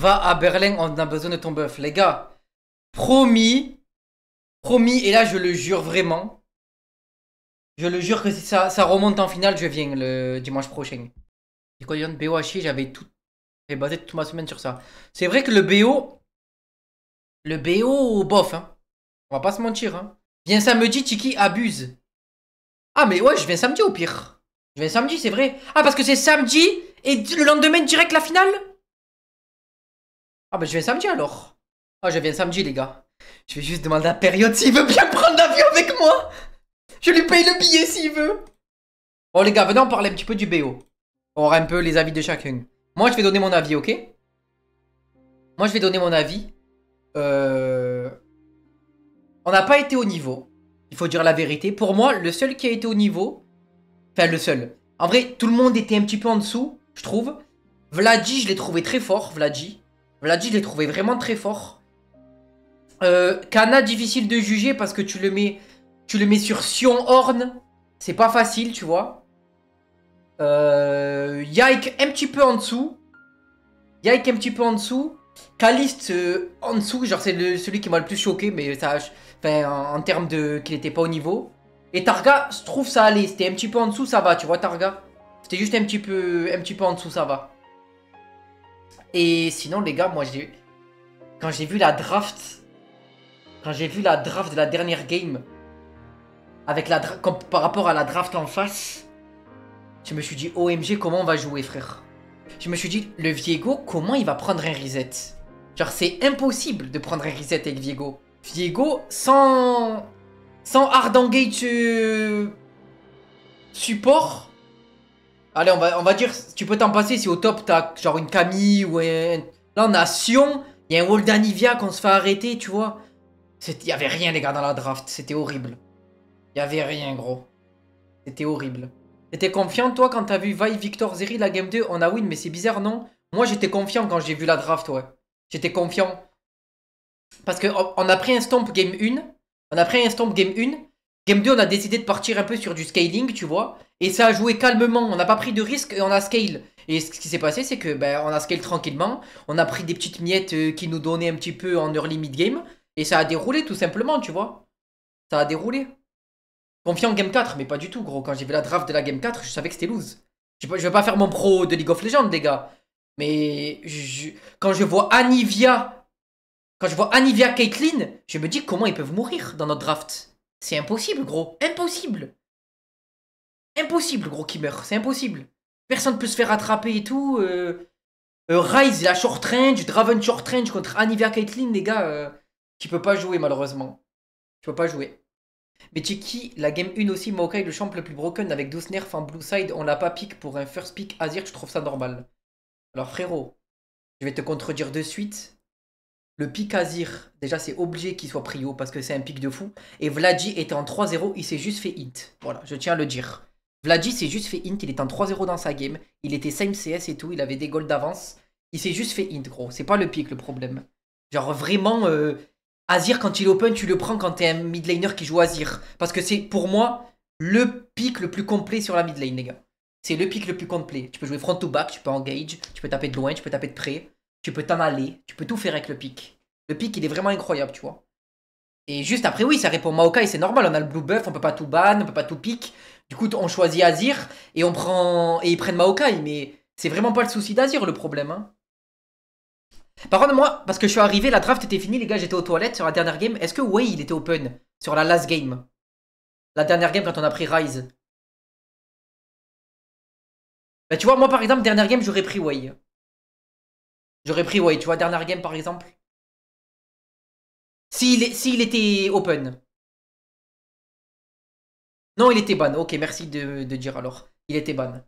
Va à Berlin, on a besoin de ton bœuf. Les gars, promis, promis, et là je le jure vraiment. Je le jure que si ça remonte en finale, je viens le dimanche prochain. Et quand il y a de BO à chier, j'ai basé toute ma semaine sur ça. C'est vrai que le BO, bof, hein. On va pas se mentir, hein. Viens samedi, Tiki abuse. Ah, mais ouais, je viens samedi au pire. Je viens samedi, c'est vrai. Ah, parce que c'est samedi et le lendemain, direct la finale. Ah, bah, je viens samedi alors. Ah, je viens samedi, les gars. Je vais juste demander à Période s'il veut bien prendre l'avion avec moi. Je lui paye le billet s'il veut. Bon, les gars, venez en parler un petit peu du BO. On aura un peu les avis de chacun. Moi, je vais donner mon avis, ok? Moi, je vais donner mon avis. On n'a pas été au niveau. Il faut dire la vérité. Pour moi, le seul qui a été au niveau... Enfin, le seul. En vrai, tout le monde était un petit peu en dessous, je trouve. Vladi, je l'ai trouvé très fort, Vladi. Vladi, je l'ai trouvé vraiment très fort. Kana, difficile de juger parce que tu le mets sur Sion Horn. C'est pas facile, tu vois. Yike, un petit peu en dessous. Yike, un petit peu en dessous. Caliste, en dessous. Genre, c'est celui qui m'a le plus choqué, mais ça... Enfin, en termes de... qu'il était pas au niveau. Et Targa, je trouve ça allait. C'était un petit peu en dessous, ça va, tu vois, Targa. C'était juste un petit peu en dessous, ça va. Et sinon, les gars, moi, quand j'ai vu la draft... Quand j'ai vu la draft de la dernière game... Avec par rapport à la draft en face... Je me suis dit, OMG, comment on va jouer, frère? Je me suis dit, le Viego, comment il va prendre un reset? Genre, c'est impossible de prendre un reset avec Viego. Viego, sans hard engage support. Allez, on va dire, tu peux t'en passer si au top t'as genre une Camille ou un... Là, on a Sion, il y a un Hold Anivia qu'on se fait arrêter, tu vois. Il y avait rien, les gars, dans la draft. C'était horrible. Il y avait rien, gros. C'était horrible. T'étais confiant, toi, quand t'as vu Vi Victor Zeri, la game 2, on a win, mais c'est bizarre, non? Moi, j'étais confiant quand j'ai vu la draft, ouais. J'étais confiant. Parce que on a pris un stomp game 1. On a pris un stomp game 1. Game 2, on a décidé de partir un peu sur du scaling, tu vois. Et ça a joué calmement. On n'a pas pris de risque et on a scale. Et ce qui s'est passé, c'est que on a scale tranquillement. On a pris des petites miettes qui nous donnaient un petit peu en early mid-game. Et ça a déroulé, tout simplement, tu vois. Ça a déroulé. Confiant en game 4, mais pas du tout, gros. Quand j'ai vu la draft de la game 4, je savais que c'était lose. Je vais pas faire mon pro de League of Legends, les gars. Mais quand je vois Anivia... Quand je vois Anivia Caitlyn, je me dis comment ils peuvent mourir dans notre draft. C'est impossible, gros. Impossible. Impossible, gros, qui meurt. C'est impossible. Personne ne peut se faire attraper et tout. Ryze, la short range, Draven short range contre Anivia Caitlyn, les gars. Tu peux pas jouer, malheureusement. Tu peux pas jouer. Mais Tiki, la game 1 aussi, Maokai, le champ le plus broken avec 12 nerfs en blue side, on l'a pas pick pour un first pick Azir, je trouve ça normal. Alors frérot, je vais te contredire de suite. Le pick Azir, déjà c'est obligé qu'il soit prio parce que c'est un pick de fou. Et Vladi était en 3-0, il s'est juste fait hint. Voilà, je tiens à le dire. Vladi s'est juste fait hint, il était en 3-0 dans sa game. Il était same CS et tout, il avait des goals d'avance. Il s'est juste fait hint, gros. C'est pas le pick le problème. Genre vraiment, Azir quand il open, tu le prends quand t'es un mid laner qui joue Azir. Parce que c'est pour moi le pick le plus complet sur la mid lane, les gars. C'est le pick le plus complet. Tu peux jouer front to back, tu peux engage, tu peux taper de loin, tu peux taper de près. Tu peux t'en aller, tu peux tout faire avec le pick. Le pick, il est vraiment incroyable, tu vois. Et juste après, oui, ça répond Maokai, c'est normal, on a le blue buff, on peut pas tout ban, on peut pas tout pick. Du coup, on choisit Azir et on prend et ils prennent Maokai, mais c'est vraiment pas le souci d'Azir le problème. Hein. Par contre, moi, parce que je suis arrivé, la draft était finie, les gars, j'étais aux toilettes sur la dernière game. Est-ce que Wei, il était open sur la last game? La dernière game quand on a pris Ryze. Bah, tu vois, moi par exemple, dernière game, j'aurais pris Wei. J'aurais pris Wei, tu vois, dernière game par exemple. S'il était open. Non, il était ban. Ok, merci de dire alors. Il était ban.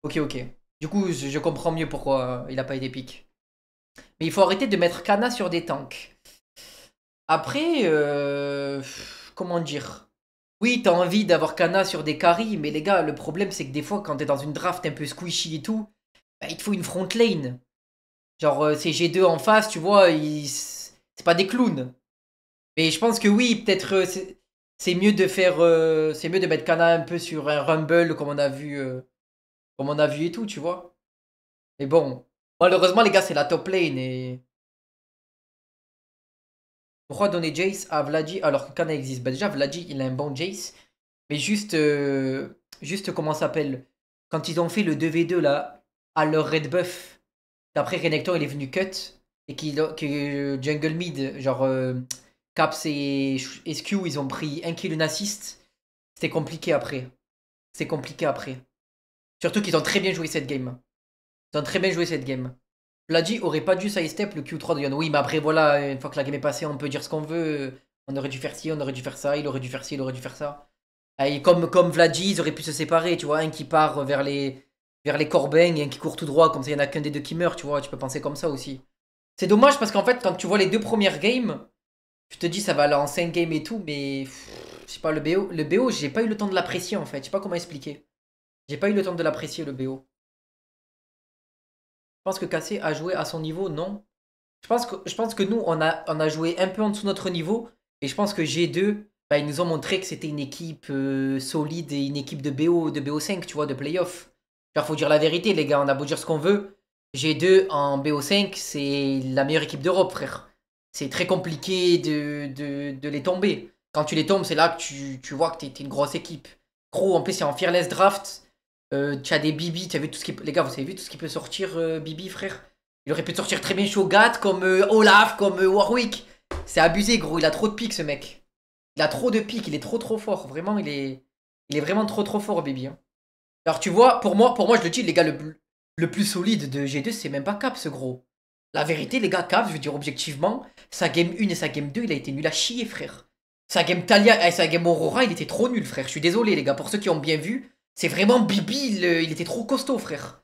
Ok, ok. Du coup, je comprends mieux pourquoi il a pas été pick. Mais il faut arrêter de mettre Kana sur des tanks. Après, comment dire? Oui, t'as envie d'avoir Kana sur des carries, mais les gars, le problème c'est que des fois, quand t'es dans une draft un peu squishy et tout, bah, il te faut une front lane. Genre, ces G2 en face, tu vois, c'est pas des clowns. Mais je pense que oui, peut-être c'est mieux de faire, c'est mieux de mettre Kana un peu sur un Rumble comme on a vu et tout, tu vois. Mais bon, Malheureusement, les gars, c'est la top lane et... Pourquoi donner Jace à Vladdy alors que Kana existe? Bah déjà, Vladdy, il a un bon Jace. Mais juste... juste comment ça s'appelle? Quand ils ont fait le 2v2 là, à leur red buff, après Renekton il est venu cut, et que Jungle Mid, genre Caps et SQ, ils ont pris un kill, une assist. C'était compliqué après. C'est compliqué après. Surtout qu'ils ont très bien joué cette game. Ils ont très bien joué cette game. Vladdy aurait pas dû sidestep le Q3 de Yon. Oui, mais après, voilà, une fois que la game est passée, on peut dire ce qu'on veut. On aurait dû faire ci, on aurait dû faire ça, il aurait dû faire ci, il aurait dû faire ça. Et comme Vladdy, ils auraient pu se séparer, tu vois. Un qui part vers les Corbeilles et un qui court tout droit, comme ça, il y en a qu'un des deux qui meurt, tu vois. Tu peux penser comme ça aussi. C'est dommage parce qu'en fait, quand tu vois les deux premières games, je te dis ça va aller en 5 games et tout, mais je sais pas, le BO, j'ai pas eu le temps de l'apprécier en fait. Je sais pas comment expliquer. J'ai pas eu le temps de l'apprécier le BO. Je pense que Cassé a joué à son niveau, non. Je pense que nous, on a joué un peu en dessous de notre niveau. Et je pense que G2, bah, ils nous ont montré que c'était une équipe solide et une équipe de BO5, tu vois, de playoff. Genre, faut dire la vérité, les gars, on a beau dire ce qu'on veut. G2 en BO5, c'est la meilleure équipe d'Europe, frère. C'est très compliqué de les tomber. Quand tu les tombes, c'est là que tu vois que t'es une grosse équipe. Gros, en plus, c'est en Fearless Draft. Tu as des Bibi, tu as vu tout ce qui... Les gars, vous avez vu tout ce qui peut sortir, Bibi, frère? Il aurait pu sortir très bien Shogat, comme Olaf, comme Warwick. C'est abusé, gros. Il a trop de pics, ce mec. Il a trop de pics. Il est trop fort. Vraiment, il est vraiment trop fort, Bibi. Hein. Alors, tu vois, pour moi, je le dis, les gars, le plus solide de G2, c'est même pas Cap, ce gros. La vérité, les gars, Cap, je veux dire objectivement, sa game 1 et sa game 2, il a été nul à chier, frère. Sa game Talia et sa game Aurora, il était trop nul, frère. Je suis désolé, les gars, pour ceux qui ont bien vu. C'est vraiment Bibi, il était trop costaud, frère.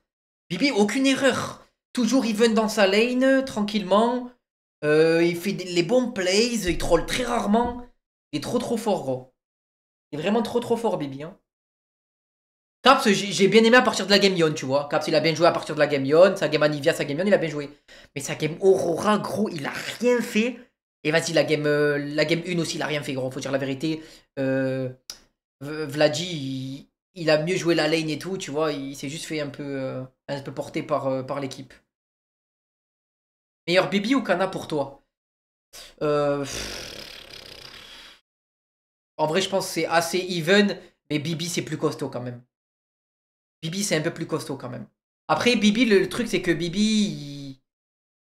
Bibi, aucune erreur. Toujours even dans sa lane, tranquillement. Il fait les bons plays, il troll très rarement. Il est trop fort, gros. Il est vraiment trop fort, Bibi. Hein. Caps, j'ai bien aimé à partir de la game Yon, tu vois. Caps, il a bien joué à partir de la game Yon. Sa game Anivia, sa game Yon, il a bien joué. Mais sa game Aurora, gros, il a rien fait. Et vas-y, la game 1 aussi, il a rien fait, gros. Faut dire la vérité. Vladdy, il a mieux joué la lane et tout, tu vois. Il s'est juste fait un peu porter par l'équipe. Meilleur Bibi ou Kana pour toi? Euh, En vrai, je pense que c'est assez even, mais Bibi, c'est plus costaud quand même. Bibi, c'est un peu plus costaud quand même. Après, Bibi, le truc, c'est que Bibi,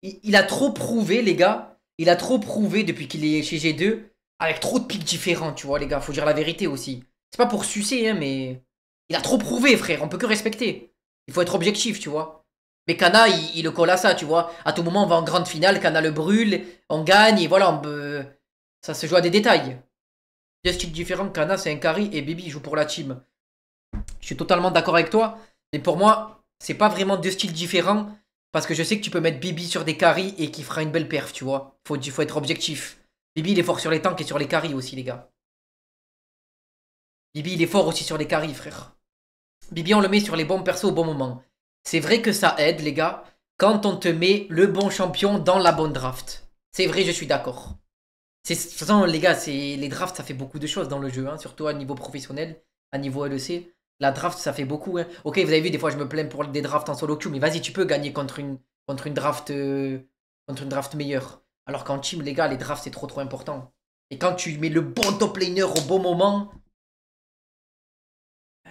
il a trop prouvé, les gars. Il a trop prouvé depuis qu'il est chez G2, avec trop de pics différents, tu vois, les gars. Faut dire la vérité aussi. C'est pas pour sucer, hein, mais... Il a trop prouvé, frère. On peut que respecter. Il faut être objectif, tu vois. Mais Kana, il le colle à ça, tu vois. À tout moment, on va en grande finale, Kana le brûle, on gagne, et voilà, ça se joue à des détails. Deux styles différents, Kana, c'est un carry, et Bibi, il joue pour la team. Je suis totalement d'accord avec toi. Mais pour moi, c'est pas vraiment deux styles différents. Parce que je sais que tu peux mettre Bibi sur des carries et qu'il fera une belle perf, tu vois. Faut être objectif. Bibi, il est fort sur les tanks et sur les carries aussi, les gars. Bibi, il est fort aussi sur les carries, frère. Bibi, on le met sur les bons persos au bon moment. C'est vrai que ça aide, les gars, quand on te met le bon champion dans la bonne draft. C'est vrai, je suis d'accord. De toute façon, les gars, les drafts, ça fait beaucoup de choses dans le jeu, hein, surtout à niveau professionnel, à niveau LEC. La draft, ça fait beaucoup. Hein. Ok, vous avez vu, des fois, je me plains pour des drafts en solo queue, mais vas-y, tu peux gagner contre une draft meilleure. Alors qu'en team, les gars, les drafts, c'est trop important. Et quand tu mets le bon top laner au bon moment,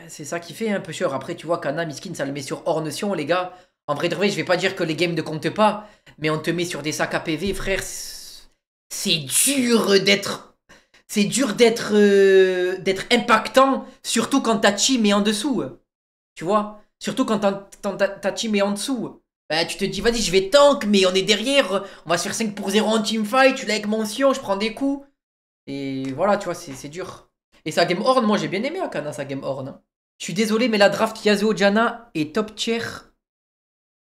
c'est ça qui fait un peu cher. Après, tu vois, Kana, Miskin, ça le met sur hors notion, les gars. En vrai de vrai, je vais pas dire que les games ne comptent pas, mais on te met sur des sacs à PV, frère. C'est dur d'être. C'est dur d'être impactant, surtout quand ta team est en dessous. Tu vois? Surtout quand ta team est en dessous. Bah, tu te dis, vas-y, je vais tank, mais on est derrière. On va se faire 5 pour 0 en teamfight. Tu l'as avec mention, je prends des coups. Et voilà, tu vois, c'est dur. Et sa game Horn, moi j'ai bien aimé Akana, sa game Horn. Hein. Je suis désolé, mais la draft Yasuo Janna et top tier,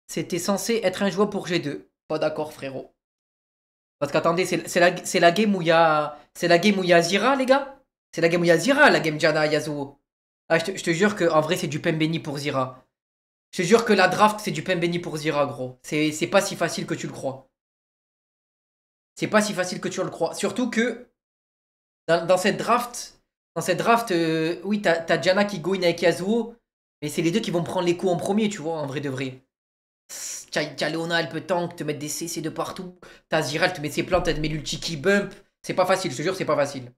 c'était censé être un joueur pour G2. Pas d'accord, frérot. Parce qu'attendez, c'est la game où il y a. C'est la game où il y a Zira, les gars? C'est la game où il y a Zira, la game Janna Yasuo. Ah, je te jure que en vrai, c'est du Pembeni pour Zira. Je te jure que la draft, c'est du Pembeni pour Zira, gros. C'est pas si facile que tu le crois. C'est pas si facile que tu le crois. Surtout que dans cette draft, oui, t'as Janna qui go in avec Yasuo, mais c'est les deux qui vont prendre les coups en premier, tu vois, en vrai de vrai. T'as Léona, elle peut tank, te mettre des CC de partout. T'as Zira, elle te met ses plantes, elle te met l'ulti qui bump. C'est pas facile, je te jure, c'est pas facile.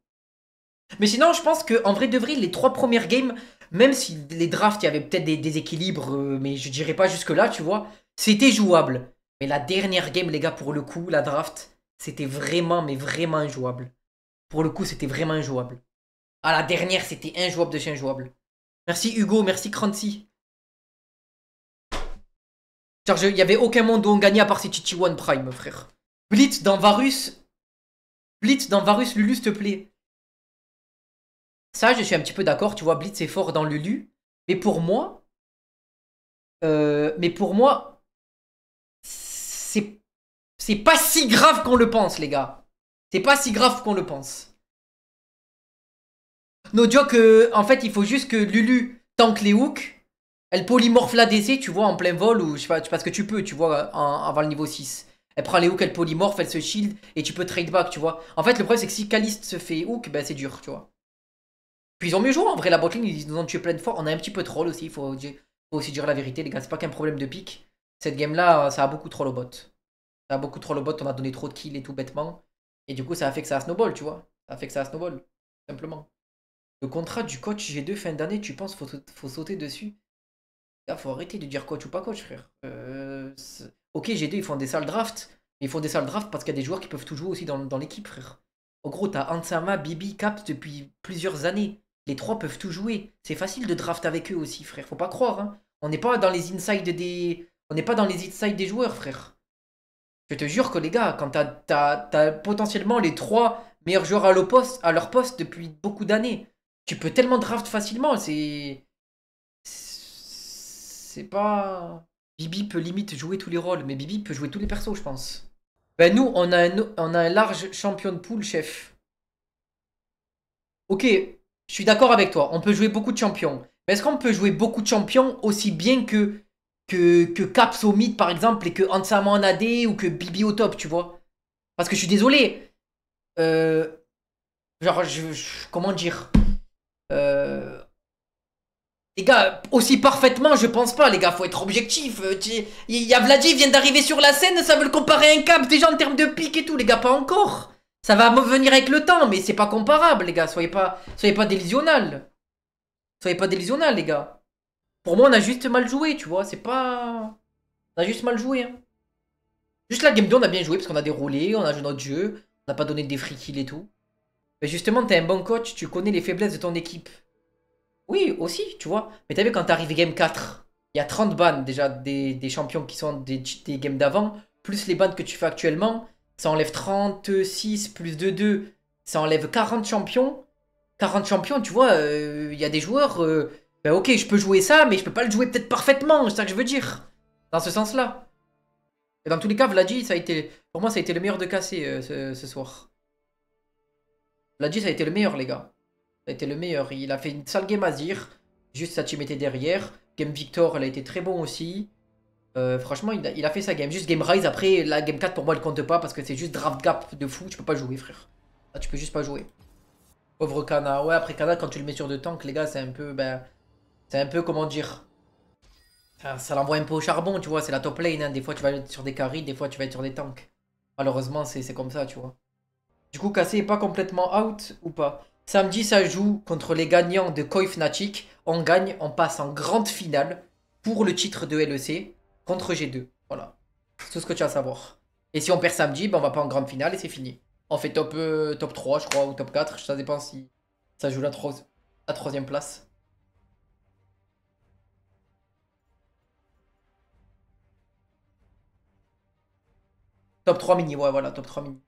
Mais sinon, je pense que en vrai de vrai, les 3 premières games, même si les drafts, il y avait peut-être des déséquilibres, mais je dirais pas jusque-là, tu vois, c'était jouable. Mais la dernière game, les gars, pour le coup, la draft, c'était vraiment, mais vraiment injouable. Pour le coup, c'était vraiment injouable. Ah, la dernière, c'était injouable de chez injouable. Merci Hugo, merci Crancy. Genre, il y avait aucun monde où on gagnait à part ces Chichi One Prime, frère. Blitz dans Varus. Blitz dans Varus, Lulu, s'il te plaît. Ça, je suis un petit peu d'accord, tu vois, Blitz est fort dans Lulu. Mais pour moi, c'est pas si grave qu'on le pense, les gars. C'est pas si grave qu'on le pense. No joke, en fait, il faut juste que Lulu tank les hooks. Elle polymorphe l'ADC, tu vois, en plein vol, ou je sais pas, parce que tu peux, tu vois, avant le niveau 6. Elle prend les hooks, elle polymorphe, elle se shield, et tu peux trade back, tu vois. En fait, le problème, c'est que si Kalist se fait hook, ben c'est dur, tu vois. Puis ils ont mieux joué, en vrai, la botlane, ils nous ont tué plein de fois. On a un petit peu troll aussi, faut aussi dire la vérité, les gars. C'est pas qu'un problème de pique. Cette game-là, ça a beaucoup troll au bot. Ça a beaucoup troll au bot, on a donné trop de kills et tout bêtement. Et du coup, ça a fait que ça a snowball, tu vois. Ça a fait que ça a snowball, simplement. Le contrat du coach G2 fin d'année, tu penses faut sauter dessus? Là, faut arrêter de dire coach ou pas coach, frère. Ok, G2, ils font des sales drafts. Mais ils font des sales drafts parce qu'il y a des joueurs qui peuvent tout jouer aussi dans l'équipe, frère. En gros, t'as Ansama, Bibi, Caps depuis plusieurs années. Les 3 peuvent tout jouer. C'est facile de draft avec eux aussi, frère. Faut pas croire, hein. On n'est pas dans les insides des. On n'est pas dans les insides des joueurs, frère. Je te jure que les gars, quand t'as potentiellement les 3 meilleurs joueurs à leur poste depuis beaucoup d'années, tu peux tellement draft facilement. C'est pas. Bibi peut limite jouer tous les rôles, mais Bibi peut jouer tous les persos, je pense. Ben nous, on a un large champion de pool, chef. Ok, je suis d'accord avec toi. On peut jouer beaucoup de champions. Mais est-ce qu'on peut jouer beaucoup de champions aussi bien que Caps au mid, par exemple, et que Ansama en AD ou que Bibi au top, tu vois? Parce que je suis désolé. Euh, genre, comment dire? Euh, Les gars, aussi parfaitement, je pense pas, les gars, faut être objectif. Il y a Vladi, vient d'arriver sur la scène, ça veut le comparer à un cap déjà en termes de pique et tout, les gars, pas encore. Ça va venir avec le temps, mais c'est pas comparable, les gars, soyez pas délusionnal. Soyez pas délusionnal, les gars. Pour moi, on a juste mal joué, tu vois, c'est pas. On a juste mal joué, hein. Juste la game 2, on a bien joué parce qu'on a déroulé, on a joué notre jeu, on n'a pas donné des free kills et tout. Mais justement, t'es un bon coach, tu connais les faiblesses de ton équipe. Oui, aussi, tu vois. Mais t'as vu quand t'arrives game 4, il y a 30 bans déjà des champions qui sont des games d'avant, plus les bans que tu fais actuellement, ça enlève 36 plus de 2, ça enlève 40 champions. 40 champions, tu vois, il y a des joueurs, ben ok, je peux jouer ça, mais je peux pas le jouer peut-être parfaitement, c'est ça que je veux dire. Dans ce sens-là. Et dans tous les cas, Vladi, pour moi, ça a été le meilleur de cassé ce soir. Vladi, ça a été le meilleur, les gars. Ça a été le meilleur. Il a fait une sale game Azir. Juste sa team était derrière. Game Victor, elle a été très bon aussi. Franchement, il a fait sa game. Juste game Rise. Après, la game 4, pour moi, elle compte pas parce que c'est juste draft gap de fou. Tu peux pas jouer, frère. Là, tu peux juste pas jouer. Pauvre Kana. Ouais, après Kana, quand tu le mets sur 2 tanks, les gars, c'est un peu. Ben, c'est un peu, comment dire. Ça l'envoie un peu au charbon, tu vois. C'est la top lane, hein. Des fois, tu vas être sur des carries. Des fois, tu vas être sur des tanks. Malheureusement, c'est comme ça, tu vois. Du coup, Cassé est pas complètement out ou pas? Samedi, ça joue contre les gagnants de Koi Fnatic. On gagne, on passe en grande finale pour le titre de LEC contre G2. Voilà. C'est tout ce que tu as à savoir. Et si on perd samedi, ben on va pas en grande finale et c'est fini. On fait top 3, je crois, ou top 4. Ça dépend si ça joue la troisième place. Top 3 mini, ouais, voilà, top 3 mini.